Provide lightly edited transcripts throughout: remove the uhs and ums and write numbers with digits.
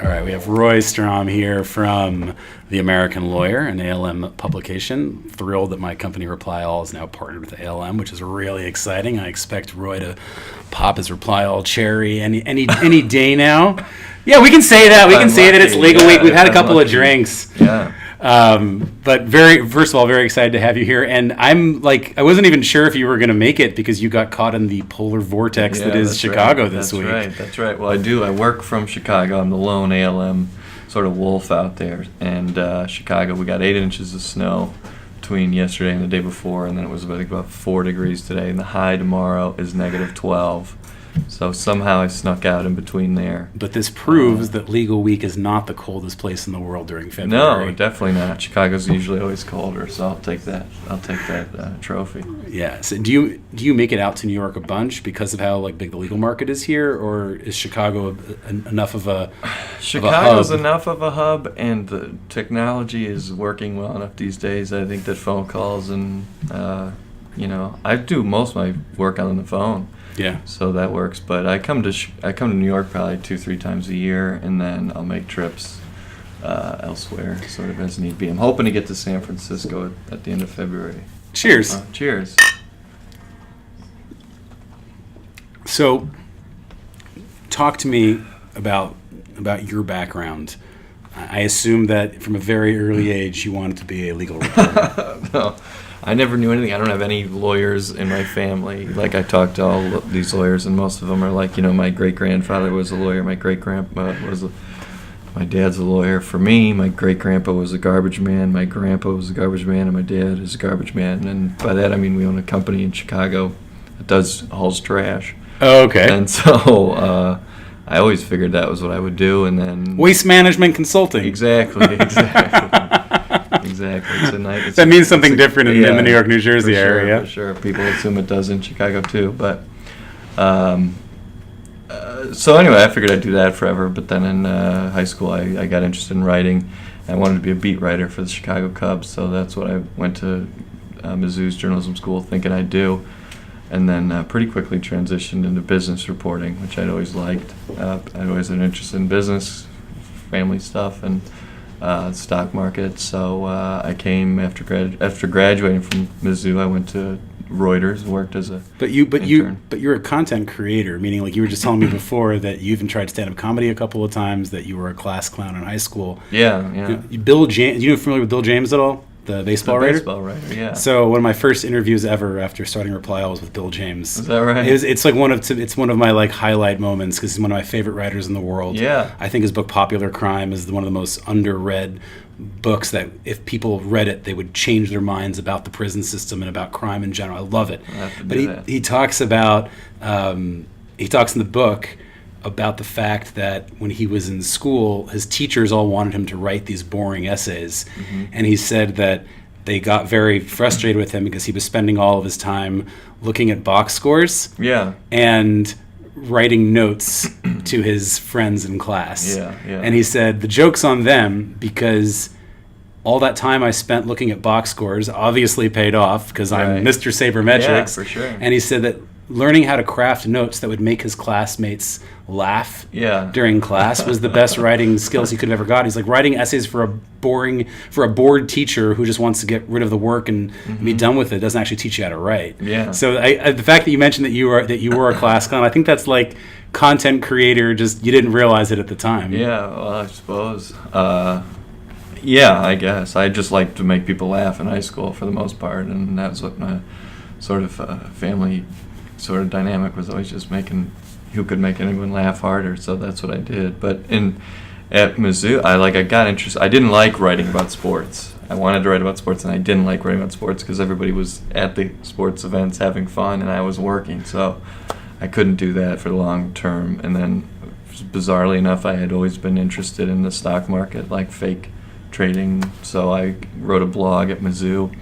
All right, we have Roy Strom here from The American Lawyer, an ALM publication. Thrilled that my company Reply All is now partnered with ALM, which is really exciting. I expect Roy to pop his Reply All cherry any day now. Yeah, we can say that. We can say that it's legal week. We've had a couple of drinks. Yeah. But first of all, very excited to have you here. And I wasn't even sure if you were going to make it because you got caught in the polar vortex that is Chicago this week. That's right. Well, I do. I work from Chicago. I'm the lone ALM sort of wolf out there. And Chicago, we got 8 inches of snow between yesterday and the day before. And then it was about 4 degrees today. And the high tomorrow is negative 12. So somehow I snuck out in between there. But this proves that legal week is not the coldest place in the world during February. No, definitely not. Chicago's usually always colder, so I'll take that. I'll take that trophy. Yeah. So do you make it out to New York a bunch because of how big the legal market is here, or is Chicago enough of a Chicago's hub? Enough of a hub, and the technology is working well enough these days. I think that phone calls and I do most of my work on the phone. Yeah. So that works, but I come to New York probably 2-3 times a year, and then I'll make trips elsewhere, sort of as need be. I'm hoping to get to San Francisco at the end of February. Cheers. Cheers. So, talk to me about your background. I assume that from a very early age you wanted to be a legal reporter. No. I never knew anything. I don't have any lawyers in my family. I talked to all these lawyers, and most of them are my great-grandfather was a lawyer, my great-grandpa my dad's a lawyer. For me, my great-grandpa was a garbage man, my grandpa was a garbage man, and my dad is a garbage man. And by that I mean we own a company in Chicago that hauls trash. Oh, okay. And so I always figured that was what I would do, and then... Waste management consulting. Exactly. Exactly. That means something different in the New York, New Jersey area. For sure. People assume it does in Chicago too. But so anyway, I figured I'd do that forever. But then in high school, I got interested in writing. I wanted to be a beat writer for the Chicago Cubs, so that's what I went to Mizzou's journalism school thinking I'd do. And then pretty quickly transitioned into business reporting, which I'd always liked. I'd always had an interest in business, family stuff, and stock market. So I came after graduating from Mizzou. I went to Reuters, worked as a intern. But you're a content creator, meaning you were just telling me before that you even tried stand-up comedy a couple of times, that you were a class clown in high school. Yeah. Bill James, you familiar with Bill James at all? The baseball writer? Baseball writer, yeah. So one of my first interviews ever after starting Reply All was with Bill James. Is that right? It's one of my highlight moments because he's one of my favorite writers in the world. Yeah. I think his book Popular Crime is one of the most underread books that if people read it, they would change their minds about the prison system and about crime in general. I love it. But he talks about in the book about the fact that when he was in school, his teachers all wanted him to write these boring essays. Mm-hmm. And he said that they got very frustrated with him because he was spending all of his time looking at box scores and writing notes to his friends in class. Yeah. And he said, the joke's on them because all that time I spent looking at box scores obviously paid off because I'm Mr. Sabermetrics. Yeah, for sure. And he said that learning how to craft notes that would make his classmates laugh during class was the best writing skills he could have ever got. He's writing essays for a bored teacher who just wants to get rid of the work and be done with it doesn't actually teach you how to write. Yeah. So the fact that you mentioned that you were a class clown, I think that's content creator, just you didn't realize it at the time. Yeah, well, I suppose. I guess. I just liked to make people laugh in high school for the most part, and that's what my sort of family sort of dynamic was, always just who could make anyone laugh harder. So that's what I did. But at Mizzou, I got interested. I didn't like writing about sports. I wanted to write about sports, and I didn't like writing about sports because everybody was at the sports events having fun, and I was working. So I couldn't do that for the long term. And then, bizarrely enough, I had always been interested in the stock market, fake trading. So I wrote a blog at Mizzou.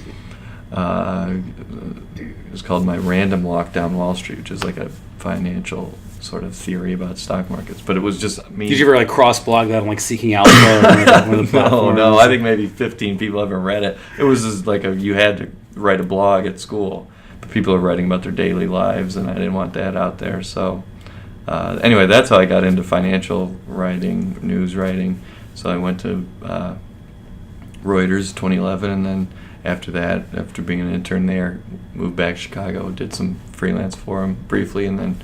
It was called My Random Walk Down Wall Street, which is a financial sort of theory about stock markets. But it was just me. Did you ever cross-blog that on Seeking Alpha or one of the platforms? No. I think maybe 15 people ever read it. It was just you had to write a blog at school, but people are writing about their daily lives, and I didn't want that out there. So Anyway, that's how I got into financial writing, news writing. So I went to Reuters 2011, and then after that, after being an intern there, moved back to Chicago, did some freelance for them briefly, and then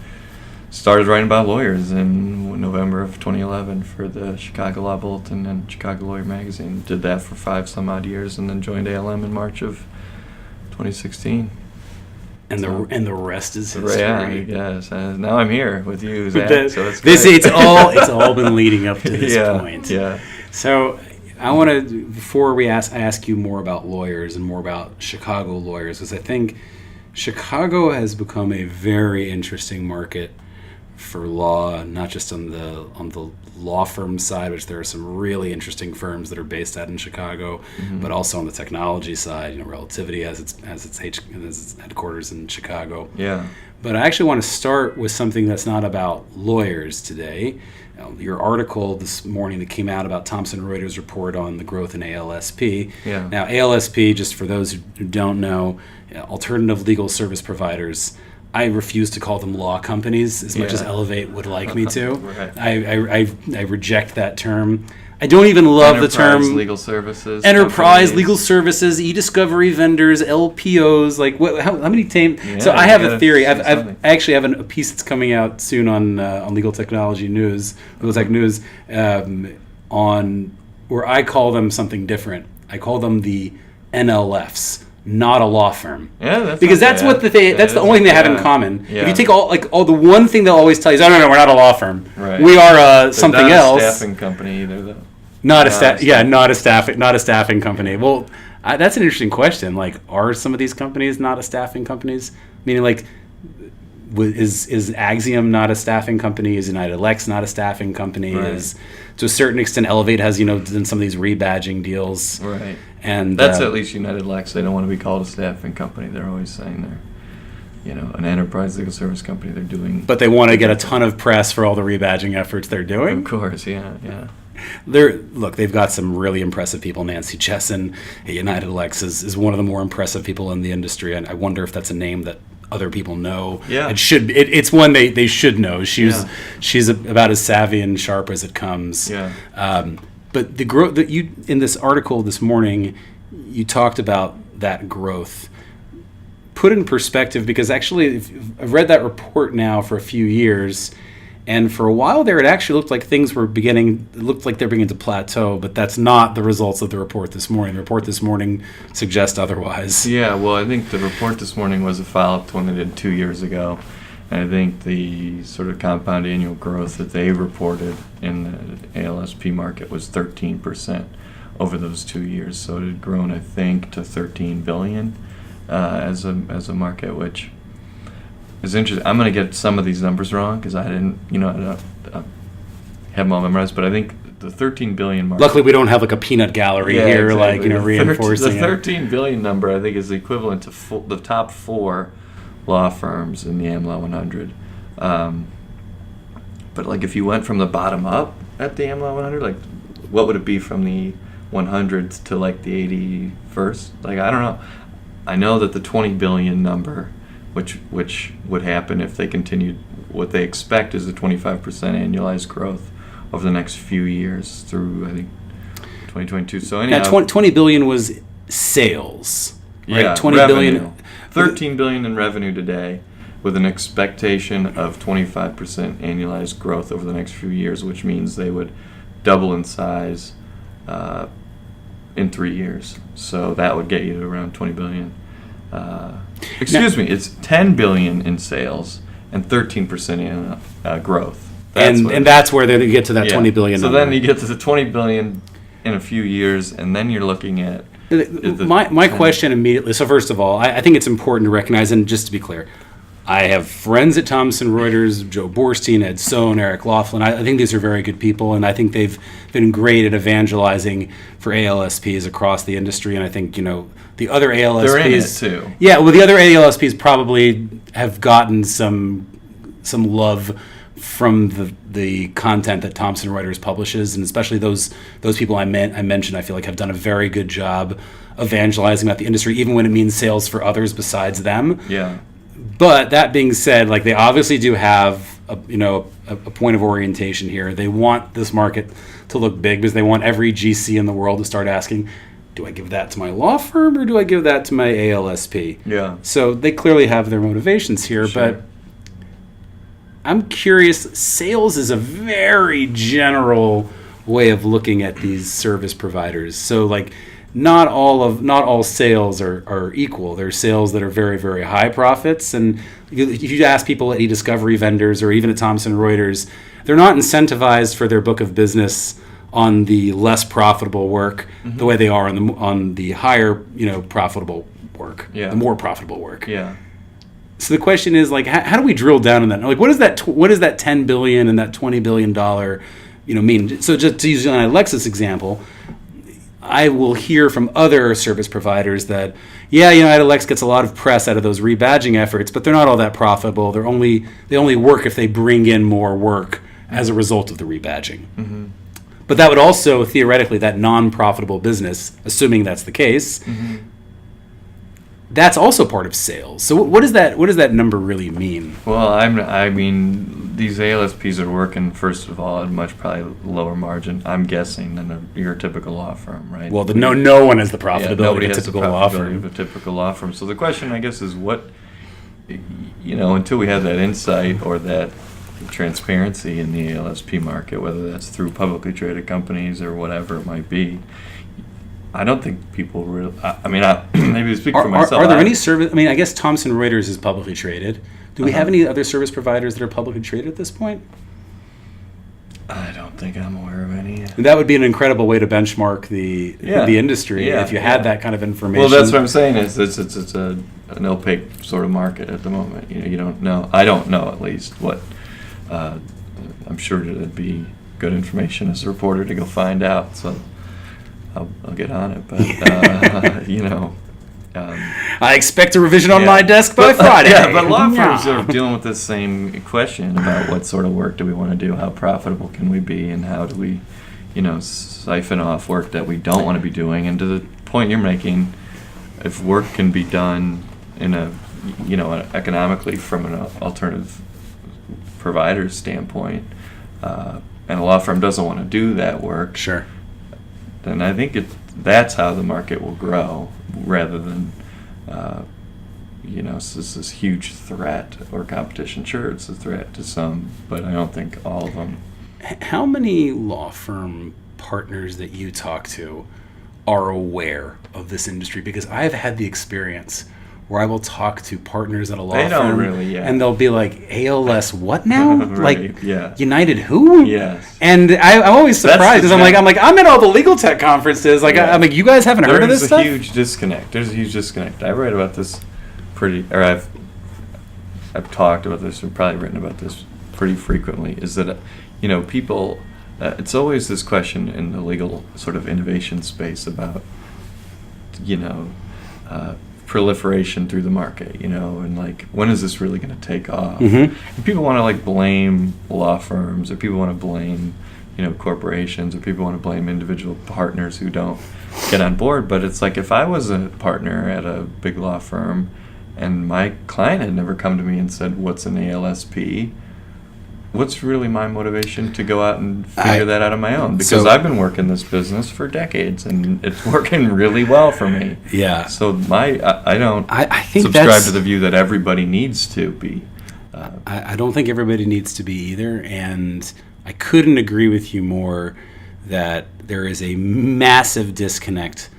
started writing about lawyers in November of 2011 for the Chicago Law Bulletin and Chicago Lawyer Magazine. Did that for 5 some odd years, and then joined ALM in March of 2016. And the rest is history. Yeah, yes. Now I'm here with you, Zach. So it's all been leading up to this point. Yeah. So I want to, before I ask you more about lawyers and more about Chicago lawyers, because I think Chicago has become a very interesting market for law, not just on the law firm side, which there are some really interesting firms that are based out in Chicago, but also on the technology side. Relativity has its headquarters in Chicago. Yeah. But I actually want to start with something that's not about lawyers today. Your article this morning that came out about Thomson Reuters' report on the growth in ALSP. Yeah. Now, ALSP, just for those who don't know, alternative legal service providers. I refuse to call them law companies as much as Elevate would like me to. Right. I reject that term. I don't even love the term Enterprise Legal Services. Enterprise Legal Services, e-discovery vendors, LPOs. Like how many names? Yeah, so I have a theory. I actually have a piece that's coming out soon on Legal Technology News, Legal Tech News, on where I call them something different. I call them the NLFs. Not a law firm. Yeah, because that's what that's the only thing they have in common. Yeah. If you take all the one thing they'll always tell you is, no, we're not a law firm. Right. We are something not else. A staffing company either, though. Not a staffing company. Well, that's an interesting question. Like, are some of these companies not a staffing companies? Meaning, like, is Axiom not a staffing company? Is United Lex not a staffing company? Right. Is, to a certain extent, Elevate has done some of these rebadging deals. Right. And that's at least United Lex. They don't want to be called a staffing company. They're always saying they're, an enterprise legal service company. They're doing. But they want to get a ton of press for all the rebadging efforts they're doing. Of course, yeah. They've got some really impressive people. Nancy Chesson at United Lex is one of the more impressive people in the industry, and I wonder if that's a name that other people know. Yeah, it's one they should know. She's about as savvy and sharp as it comes. Yeah. But the growth that you in this article this morning, you talked about that growth. Put in perspective, because actually I've read that report now for a few years, and for a while there it actually looked like things were beginning to plateau, but that's not the results of the report this morning. The report this morning suggests otherwise. Yeah, well, I think the report this morning was a follow-up to one they did 2 years ago. And I think the sort of compound annual growth that they reported in the ALSP market was 13% over those 2 years. So it had grown, I think, to $13 billion as a market, which is interesting. I'm going to get some of these numbers wrong because I didn't, I don't have them all memorized. But I think the $13 billion market. Luckily, we don't have like a peanut gallery here, exactly. Reinforcing the $13 billion number. I think is the equivalent to the top 4 law firms in the AmLaw 100. But like if you went from the bottom up at the AmLaw 100, like what would it be from the 100th to like the 81st? Like I don't know. I know that the 20 billion number, which would happen if they continued, what they expect is a 25% annualized growth over the next few years through I think 2022. So anyhow, now 20 billion was sales. Right? Yeah, 20 revenue. billion. $13 billion in revenue today, with an expectation of 25% annualized growth over the next few years, which means they would double in size in 3 years. So that would get you to around $20 billion. It's $10 billion in sales and 13% in growth. That's where they get to that 20 billion. So then you get to the 20 billion in a few years, and then you're looking at. My question immediately, so first of all, I think it's important to recognize, and just to be clear, I have friends at Thomson Reuters, Joe Borstein, Ed Sohn, Eric Laughlin. I think these are very good people, and I think they've been great at evangelizing for ALSPs across the industry, and I think, the other ALSPs... They're in it, too. Yeah, well, the other ALSPs probably have gotten some love from the content that Thomson Reuters publishes, and especially those people I mentioned, I feel like have done a very good job evangelizing about the industry, even when it means sales for others besides them. Yeah. But that being said, like they obviously do have a point of orientation here. They want this market to look big because they want every GC in the world to start asking, do I give that to my law firm or do I give that to my ALSP? Yeah. So they clearly have their motivations here, Sure. but I'm curious. Sales is a very general way of looking at these service providers. So like not all sales are equal. There's sales that are very, very high profits, and if you ask people at e-discovery vendors or even at Thomson Reuters, they're not incentivized for their book of business on the less profitable work the way they are on the higher profitable work, the more profitable work. Yeah. So the question is like, how do we drill down on that? Like, what is that $10 billion and that $20 billion mean? So just to use an Lexus example, I will hear from other service providers that, Idlex gets a lot of press out of those rebadging efforts, but they're not all that profitable. They only work if they bring in more work as a result of the rebadging. Mm-hmm. But that would also, theoretically, that non-profitable business, assuming that's the case, that's also part of sales. So what does that number really mean? Well, I mean, these ALSPs are working, first of all, at a much probably lower margin, I'm guessing, than your typical law firm, right? Well, no one has the profitability nobody of a has typical the law profitability firm. of a typical law firm. So the question, I guess, is what, until we have that insight or that transparency in the ALSP market, whether that's through publicly traded companies or whatever it might be, I don't think people really. Maybe to speak for myself. Are there any service? I mean, I guess Thomson Reuters is publicly traded. Do we have any other service providers that are publicly traded at this point? I don't think I'm aware of any. And that would be an incredible way to benchmark the industry if you had that kind of information. Well, that's what I'm saying. Is it's an opaque sort of market at the moment. You don't know. I don't know at least what. I'm sure it'd be good information as a reporter to go find out. So. I'll get on it, but I expect a revision on my desk by Friday. But law firms are dealing with this same question about what sort of work do we want to do, how profitable can we be, and how do we, siphon off work that we don't want to be doing. And to the point you're making, if work can be done in a, economically from an alternative provider's standpoint, and a law firm doesn't want to do that work, sure. Then I think that's how the market will grow, rather than, this huge threat or competition. Sure, it's a threat to some, but I don't think all of them. How many law firm partners that you talk to are aware of this industry? Because I've had the experience where I will talk to partners at a law firm, and they'll be like, ALS what now? Right, yeah. United who? Yes. And I'm always surprised because I'm at all the legal tech conferences. I'm like, you guys haven't heard of this stuff? There's a huge disconnect. I write about this I've talked about this and probably written about this pretty frequently, is that, people, it's always this question in the legal sort of innovation space about, proliferation through the market, and like, when is this really going to take off? And people want to blame law firms, or people want to blame, corporations, or people want to blame individual partners who don't get on board. But it's like, if I was a partner at a big law firm and my client had never come to me and said, what's an ALSP? What's really my motivation to go out and figure that out on my own? Because I've been working this business for decades, and it's working really well for me. Yeah. So I don't think subscribe to the view that everybody needs to be. I don't think everybody needs to be either, and I couldn't agree with you more that there is a massive disconnect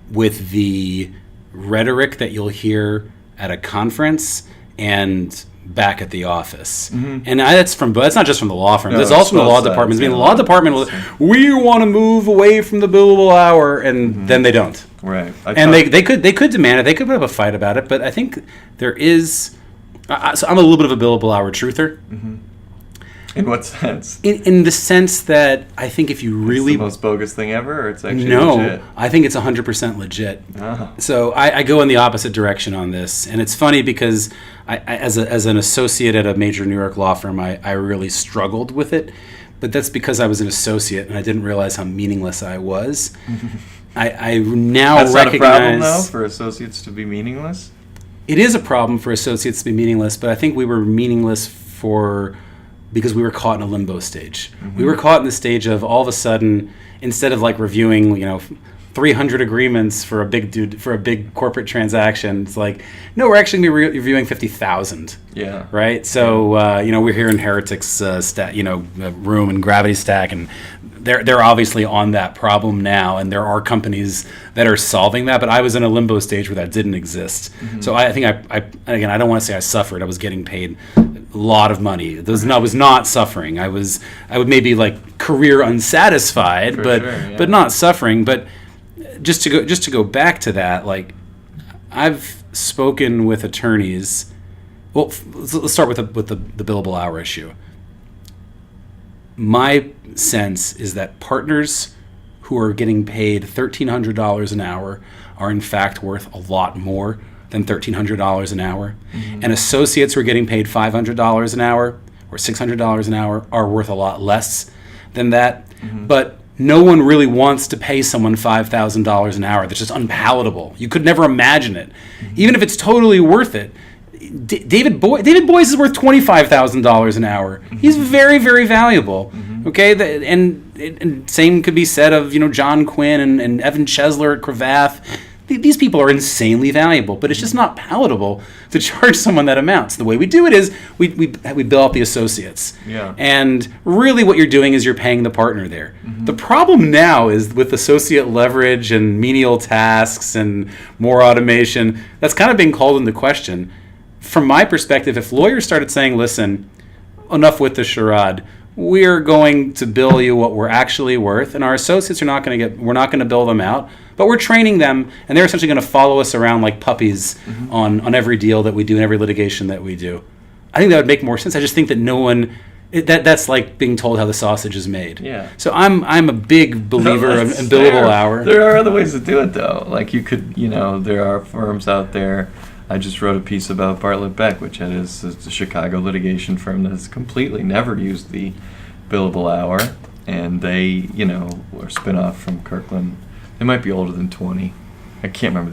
with the rhetoric that you'll hear at a conference and back at the office. And that's not just from the law firm. It's also from the law departments. I mean, the law department will, we want to move away from the billable hour, and then they don't. Right. They could demand it. They could put up a fight about it. But I think there is. So I'm a little bit of a billable hour truther. In what sense? In the sense that I think if you really... It's the most bogus thing ever, or it's actually legit? No, I think it's 100% legit. Oh. So I go in the opposite direction on this. And it's funny because as an associate at a major New York law firm, I really struggled with it. But that's because I was an associate and I didn't realize how meaningless I was. I now That's recognize... not a problem, though, for associates to be meaningless? It is a problem for associates to be meaningless, but I think we were meaningless because we were caught in a limbo stage. Mm-hmm. We were caught in the stage of all of a sudden, instead of like reviewing, 300 agreements for a big corporate transaction, it's like, no, we're actually going to be reviewing 50,000. Yeah. Right. So we're here in Heretik's room in Gravity Stack, and they're obviously on that problem now, and there are companies that are solving that. But I was in a limbo stage where that didn't exist. Mm-hmm. So I think I don't want to say I suffered. I was getting paid a lot of money. I was not suffering. I would maybe like career unsatisfied, but not suffering. But just to go back to that, like I've spoken with attorneys. Well, let's start with the billable hour issue. My sense is that partners who are getting paid $1,300 an hour are in fact worth a lot more than $1,300 an hour. Mm-hmm. And associates who are getting paid $500 an hour or $600 an hour are worth a lot less than that. Mm-hmm. But no one really wants to pay someone $5,000 an hour. That's just unpalatable. You could never imagine it. Mm-hmm. Even if it's totally worth it. David Boyce is worth $25,000 an hour. Mm-hmm. He's very, very valuable. Mm-hmm. Okay, and same could be said of John Quinn and Evan Chesler at Cravath. These people are insanely valuable, but it's just not palatable to charge someone that amount. So the way we do it is we bill out the associates. Yeah. And really what you're doing is you're paying the partner there. Mm-hmm. The problem now is with associate leverage and menial tasks and more automation, that's kind of being called into question. From my perspective, if lawyers started saying, listen, enough with the charade, we're going to bill you what we're actually worth, and our associates we're not going to bill them out, but we're training them, and they're essentially going to follow us around like puppies mm-hmm. on every deal that we do and every litigation that we do. I think that would make more sense. I just think that no one... That's like being told how the sausage is made. Yeah. So I'm a big believer in billable hour. There are other ways to do it, though. Like you could, there are firms out there. I just wrote a piece about Bartlett Beck, which is a Chicago litigation firm that has completely never used the billable hour, and they, were spin-off from Kirkland. They might be older than 20. I can't remember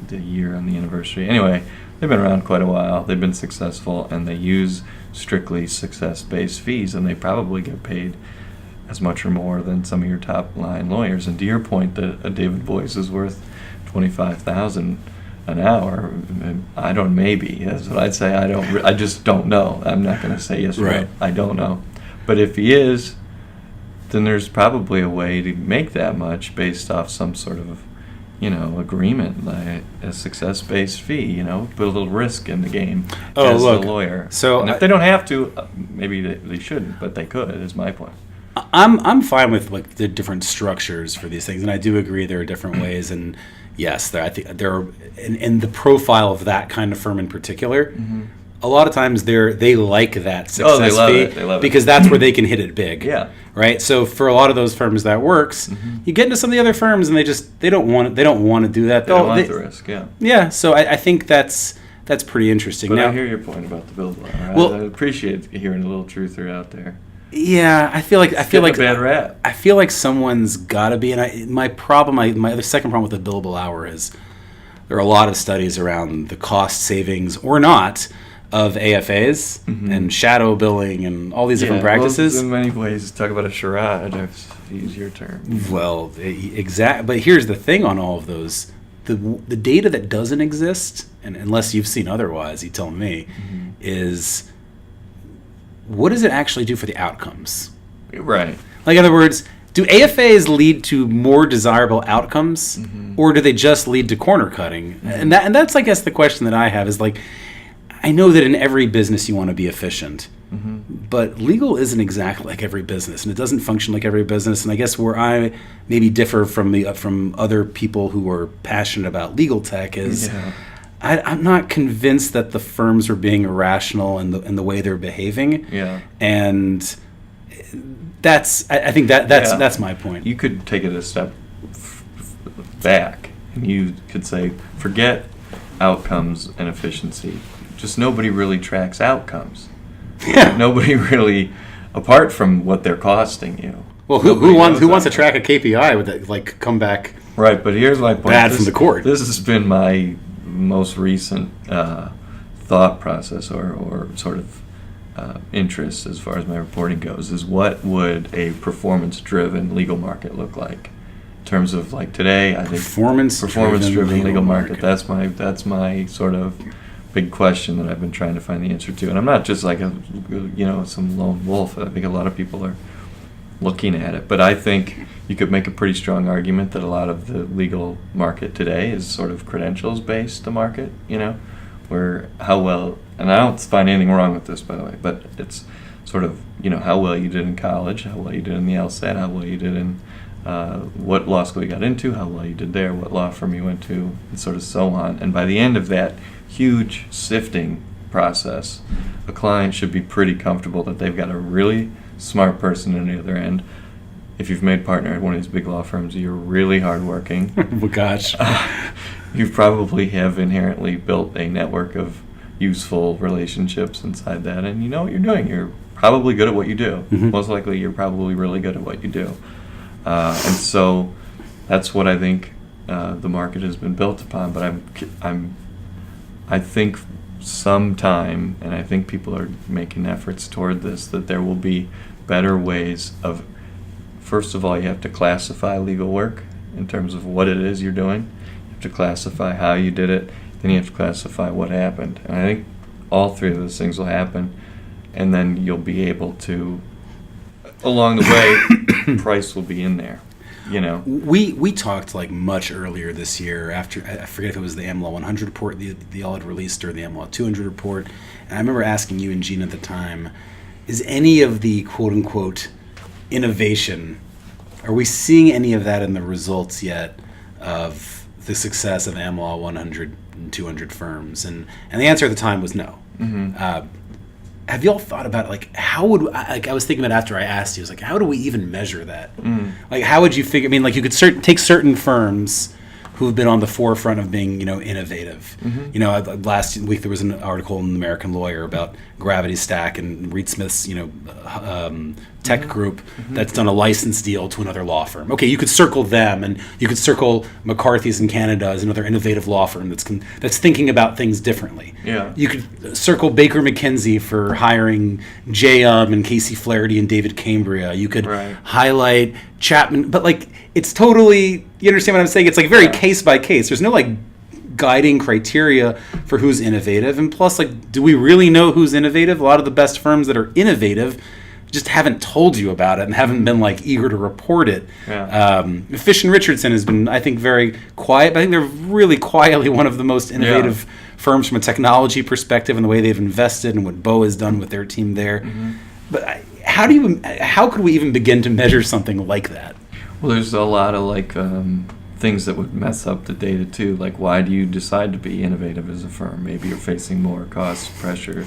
the year on the anniversary. Anyway, they've been around quite a while. They've been successful, and they use strictly success-based fees, and they probably get paid as much or more than some of your top-line lawyers. And to your point, that a David Boyce is worth $25,000 an hour. I don't. Maybe that's what I'd say. I just don't know. I'm not going to say yes or no. I don't know. But if he is, then there's probably a way to make that much based off some sort of, agreement, like a success-based fee. Put a little risk in the game as a lawyer. So and if they don't have to, maybe they shouldn't, but they could. Is my point. I'm fine with like the different structures for these things, and I do agree there are different ways. And yes, I think there are in the profile of that kind of firm in particular. Mm-hmm. A lot of times they like that success fee because that's where they can hit it big. Yeah. Right. So for a lot of those firms that works. Mm-hmm. You get into some of the other firms and they don't want to do that. They don't want the risk. Yeah. Yeah. So I think that's pretty interesting. But now, I hear your point about the billable hour. Well, I appreciate hearing a little truther out there. Yeah, I feel like a bad rap. I feel like someone's got to be, and my other second problem with the billable hour is there are a lot of studies around the cost savings or not of AFAs mm-hmm. and shadow billing and all these different practices. Well, in many ways, talk about a charade. I've used your term. Well, exactly. But here's the thing on all of those: the data that doesn't exist, and unless you've seen otherwise, you tell me, mm-hmm. is what does it actually do for the outcomes? Right. Like, in other words, do AFAs lead to more desirable outcomes, mm-hmm. or do they just lead to corner cutting? Mm-hmm. And that's, I guess, the question that I have is like, I know that in every business you want to be efficient, mm-hmm. but legal isn't exactly like every business, and it doesn't function like every business. And I guess where I maybe differ from other people who are passionate about legal tech is. Yeah. I'm not convinced that the firms are being irrational in the way they're behaving. Yeah. And I think that's my point. You could take it a step back, and you could say, forget outcomes and efficiency. Just nobody really tracks outcomes. Yeah. Nobody really, apart from what they're costing you. Well, who wants to track a KPI with it, like come back? Right, but here's my point. Bad from the court. This has been my most recent thought process or sort of interest as far as my reporting goes is what would a performance-driven legal market look like in terms of like today. I think performance-driven legal market. That's my sort of big question that I've been trying to find the answer to. And I'm not just like some lone wolf. I think a lot of people are looking at it, but I think you could make a pretty strong argument that a lot of the legal market today is sort of credentials-based, the market, where how well, and I don't find anything wrong with this, by the way, but it's sort of, how well you did in college, how well you did in the LSAT, how well you did in what law school you got into, how well you did there, what law firm you went to, and sort of so on. And by the end of that huge sifting process, a client should be pretty comfortable that they've got a really smart person on the other end. If you've made partner at one of these big law firms, you're really hardworking. Oh, gosh. You probably have inherently built a network of useful relationships inside that, and you know what you're doing. You're probably good at what you do. Mm-hmm. Most likely, you're probably really good at what you do. And so that's what I think the market has been built upon. But I think sometime, and I think people are making efforts toward this, that there will be better ways of, first of all, you have to classify legal work in terms of what it is you're doing. You have to classify how you did it. Then you have to classify what happened. And I think all three of those things will happen. And then you'll be able to, along the way, price will be in there. We talked like much earlier this year after, I forget if it was the AmLaw 100 report the y'all had released or the AmLaw 200 report, and I remember asking you and Gene at the time, is any of the quote-unquote innovation, are we seeing any of that in the results yet of the success of AmLaw 100 and 200 firms? And the answer at the time was no. Mm-hmm. Have y'all thought about like how would I was thinking about after I asked you, I was like, how do we even measure that? Like, how would you figure? I mean, like, you could take certain firms who've been on the forefront of being, innovative. Mm-hmm. Last week there was an article in the American Lawyer about Gravity Stack and Reed Smith's, tech group that's done a license deal to another law firm. Okay, you could circle them, and you could circle McCarthy's in Canada as another innovative law firm that's thinking about things differently. Yeah. You could circle Baker McKenzie for hiring Jay and Casey Flaherty and David Cambria. You could highlight Chapman, but like it's totally, you understand what I'm saying? It's like very case by case. There's no like guiding criteria for who's innovative, and plus, like, do we really know who's innovative? A lot of the best firms that are innovative just haven't told you about it and haven't been like eager to report it. Fish and Richardson has been, I think, very quiet, but I think they're really quietly one of the most innovative firms from a technology perspective and the way they've invested and what Bo has done with their team there. Mm-hmm. But how could we even begin to measure something like that? Well, there's a lot of like things that would mess up the data too. Like, why do you decide to be innovative as a firm? Maybe you're facing more cost pressure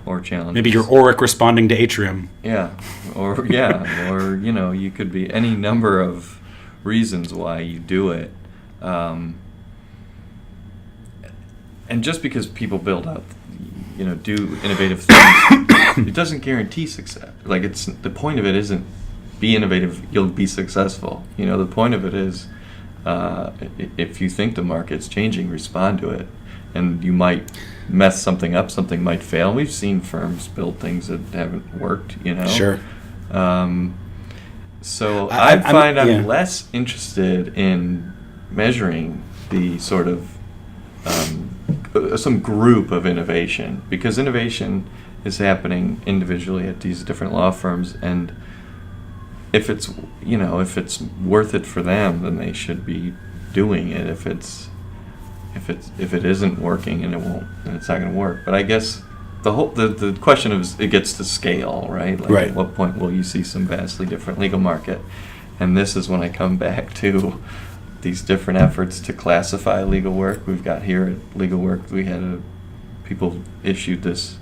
or challenges. Maybe you're Oric responding to Atrium. Or you could be any number of reasons why you do it. And just because people build out, do innovative things, it doesn't guarantee success. Like, the point of it isn't be innovative, you'll be successful. The point of it is, if you think the market's changing, respond to it. And you might mess something up, something might fail. We've seen firms build things that haven't worked, Sure. So I'm less interested in measuring the sort of some group of innovation, because innovation is happening individually at these different law firms, and if it's worth it for them, then they should be doing it. If it isn't working, and then it's not going to work. But I guess the question is, it gets to scale, right? Like, at what point will you see some vastly different legal market? And this is when I come back to these different efforts to classify legal work. We've got here at Legal Work, we had people issued this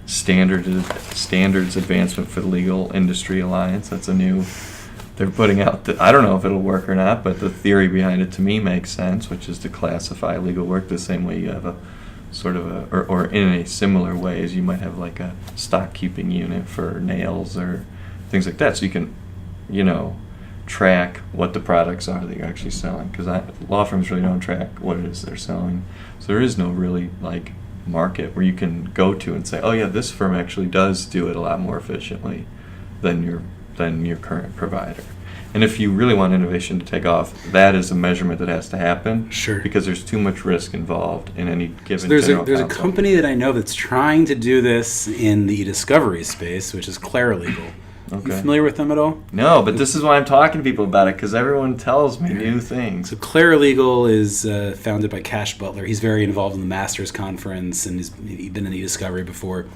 standards advancement for the Legal Industry Alliance. That's they're putting out, I don't know if it'll work or not, but the theory behind it to me makes sense, which is to classify legal work the same way you have a sort of or in a similar way as you might have like a stock keeping unit for nails or things like that. So you can, track what the products are that you're actually selling, because law firms really don't track what it is they're selling. So there is no really like market where you can go to and say, oh yeah, this firm actually does do it a lot more efficiently than your current provider. And if you really want innovation to take off, that is a measurement that has to happen. Sure. Because there's too much risk involved in any given. So there's a company that I know that's trying to do this in the e-discovery space, which is Legal. Okay. You familiar with them at all? No, but this is why I'm talking to people about it, because everyone tells me new things. So Legal is founded by Cash Butler. He's very involved in the Masters Conference, and he's been in e-discovery before.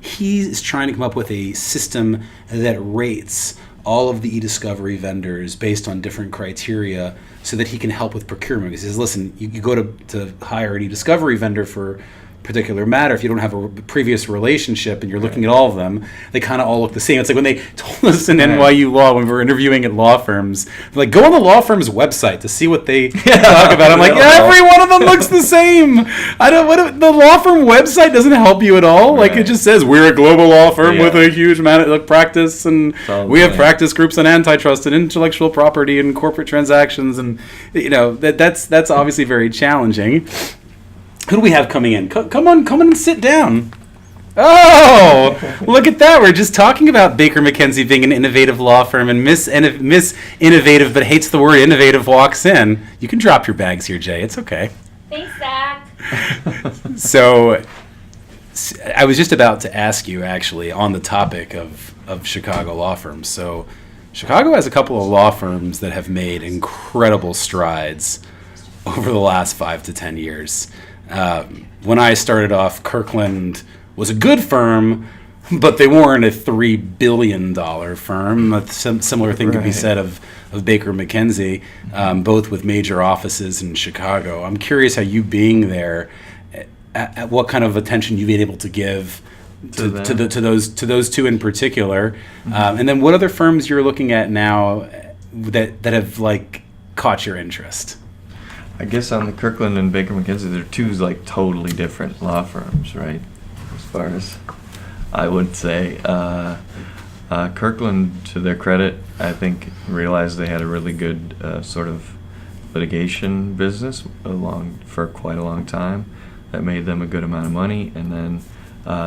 He's trying to come up with a system that rates all of the e-discovery vendors based on different criteria so that he can help with procurement. He says, listen, you go to hire an e-discovery vendor for particular matter, if you don't have a previous relationship and you're looking at all of them, they kind of all look the same. It's like when they told us in NYU Law, when we were interviewing at law firms, they're like, go on the law firm's website to see what they talk about. I'm like, every one of them looks the same. The law firm website doesn't help you at all. Like, it just says, we're a global law firm with a huge amount of practice, and we have practice groups on antitrust and intellectual property and corporate transactions, and that's obviously very challenging. Who do we have coming in? Come on and sit down. Oh, look at that. We're just talking about Baker McKenzie being an innovative law firm, and Miss Innovative but hates the word innovative walks in. You can drop your bags here, Jay. It's okay. Thanks, Zach. So I was just about to ask you, actually, on the topic of Chicago law firms. So Chicago has a couple of law firms that have made incredible strides over the last 5 to 10 years. When I started off, Kirkland was a good firm, but they weren't a $3 billion firm. A similar thing could be said of Baker McKenzie, both with major offices in Chicago. I'm curious how you being there, at what kind of attention you've been able to give to those two in particular, and then what other firms you're looking at now that have like caught your interest. I guess on the Kirkland and Baker McKenzie, they're two like totally different law firms, right? As far as I would say, Kirkland, to their credit, I think realized they had a really good sort of litigation business for quite a long time that made them a good amount of money, and then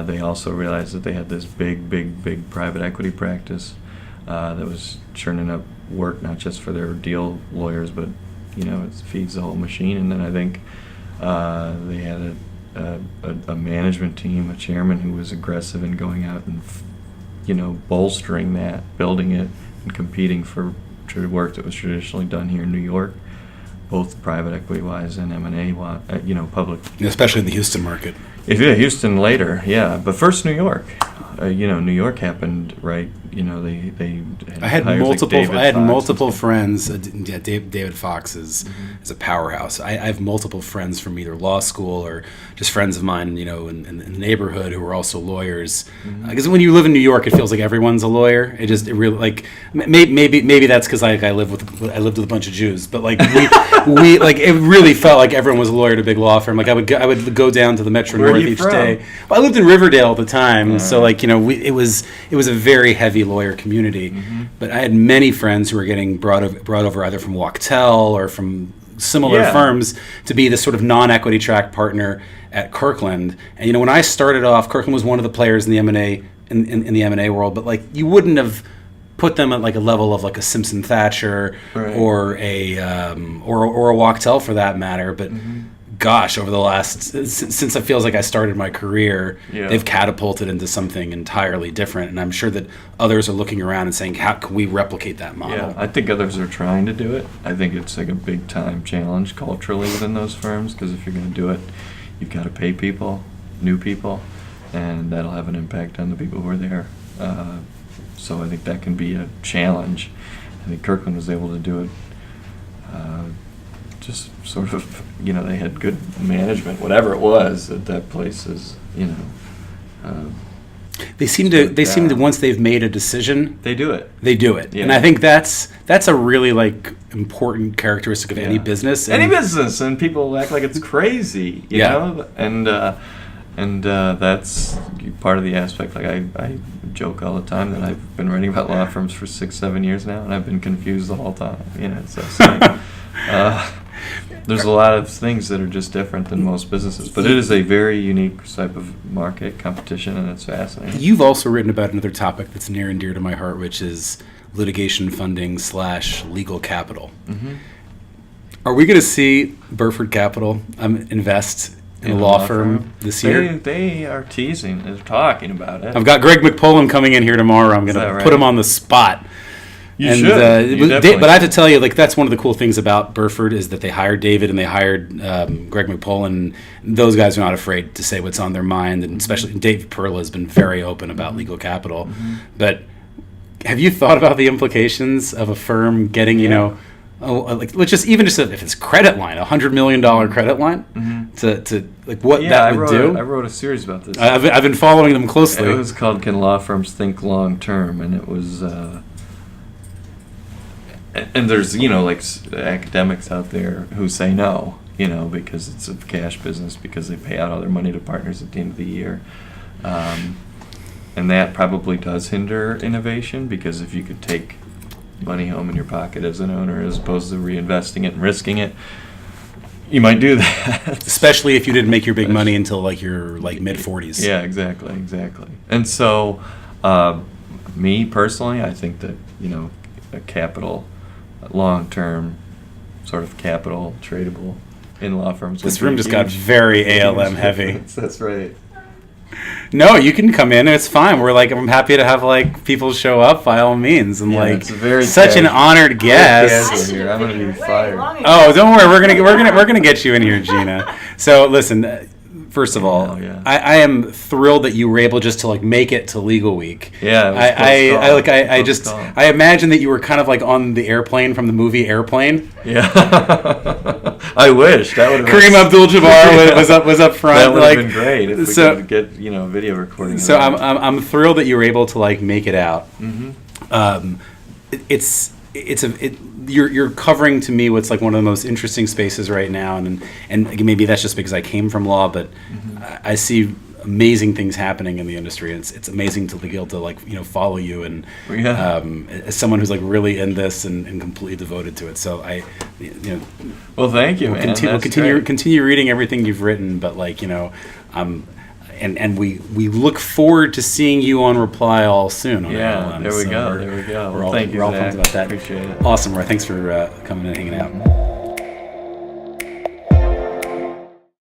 they also realized that they had this big private equity practice that was churning up work not just for their deal lawyers, but it feeds the whole machine. And then I think they had a management team, a chairman who was aggressive in going out and, bolstering that, building it, and competing for work that was traditionally done here in New York, both private equity-wise and M&A, public. Especially in the Houston market. Yeah, Houston later, yeah. But first New York. New York happened, right? They I had multiple friends. David Fox is a powerhouse. I have multiple friends from either law school or just friends of mine, in the neighborhood who are also lawyers. Because when you live in New York, it feels like everyone's a lawyer. It really like maybe that's because I lived with a bunch of Jews, but like we like it really felt like everyone was a lawyer at a big law firm. Like I would go down to the Metro North each day. Well, I lived in Riverdale at the time, so like it was a very heavy lawyer community. But I had many friends who were getting brought over either from Wachtell or from similar firms to be this sort of non-equity track partner at Kirkland. And when I started off, Kirkland was one of the players in the M&A in the M&A world, but like you wouldn't have put them at like a level of like a Simpson Thatcher or a Wachtell for that matter. But gosh, over the last since it feels like I started my career, they've catapulted into something entirely different, and I'm sure that others are looking around and saying, how can we replicate that model? Yeah, I think others are trying to do it. I think it's like a big time challenge culturally within those firms, because if you're going to do it, you've got to pay people, new people, and that'll have an impact on the people who are there. So I think that can be a challenge. I think Kirkland was able to do it. Just sort of, they had good management, whatever it was that place is, They seem to once they've made a decision, they do it. Yeah. And I think that's a really like important characteristic of any business. And people act like it's crazy, you know, and that's part of the aspect. Like I joke all the time that I've been writing about law firms for 6-7 years now, and I've been confused the whole time. So it's like, there's a lot of things that are just different than most businesses, but it is a very unique type of market competition, and it's fascinating. You've also written about another topic that's near and dear to my heart, which is litigation funding / legal capital. Mm-hmm. Are we going to see Burford Capital invest in a law firm this year? They are teasing. They're talking about it. I've got Greg McPullen coming in here tomorrow. I'm going to put him on the spot. You should. But I have to tell you, like, that's one of the cool things about Burford is that they hired David and they hired Greg McPullen. Those guys are not afraid to say what's on their mind, and especially Dave Perla has been very open about legal capital. Mm-hmm. But have you thought about the implications of a firm getting, let's just if it's credit line, $100 million credit line, to like what that would do? I wrote a series about this. I've been following them closely. It was called "Can Law Firms Think Long Term?" and it was. And there's, academics out there who say no, because it's a cash business, because they pay out all their money to partners at the end of the year. And that probably does hinder innovation, because if you could take money home in your pocket as an owner as opposed to reinvesting it and risking it, you might do that. Especially if you didn't make your big money until your mid-40s. Yeah, exactly. And so, me personally, I think that, a capital, long-term sort of capital tradable in law firms. This room just got very ALM heavy. That's right. No, you can come in. It's fine. I'm happy to have people show up by all means, and it's very such an honored guest. Here. I'm gonna be fired. Oh, don't worry. We're gonna get you in here, Gina. So listen. First of all, I am thrilled that you were able just to make it to Legal Week. Yeah, I imagine that you were kind of on the airplane from the movie Airplane. Yeah, I wish that would have. Kareem Abdul-Jabbar was up front. That would have been great if we could get video recording. So I'm thrilled that you were able to make it out. Mm-hmm. You're covering to me what's one of the most interesting spaces right now, and maybe that's just because I came from law, but I see amazing things happening in the industry, and it's amazing to be able to follow you and as someone who's really in this and completely devoted to it. So well, thank you, man. We'll continue reading everything you've written, but And we look forward to seeing you on Reply all soon. On ALM. There we go. We're all pumped about that. Appreciate it. Awesome, Roy. Thanks for coming and hanging out.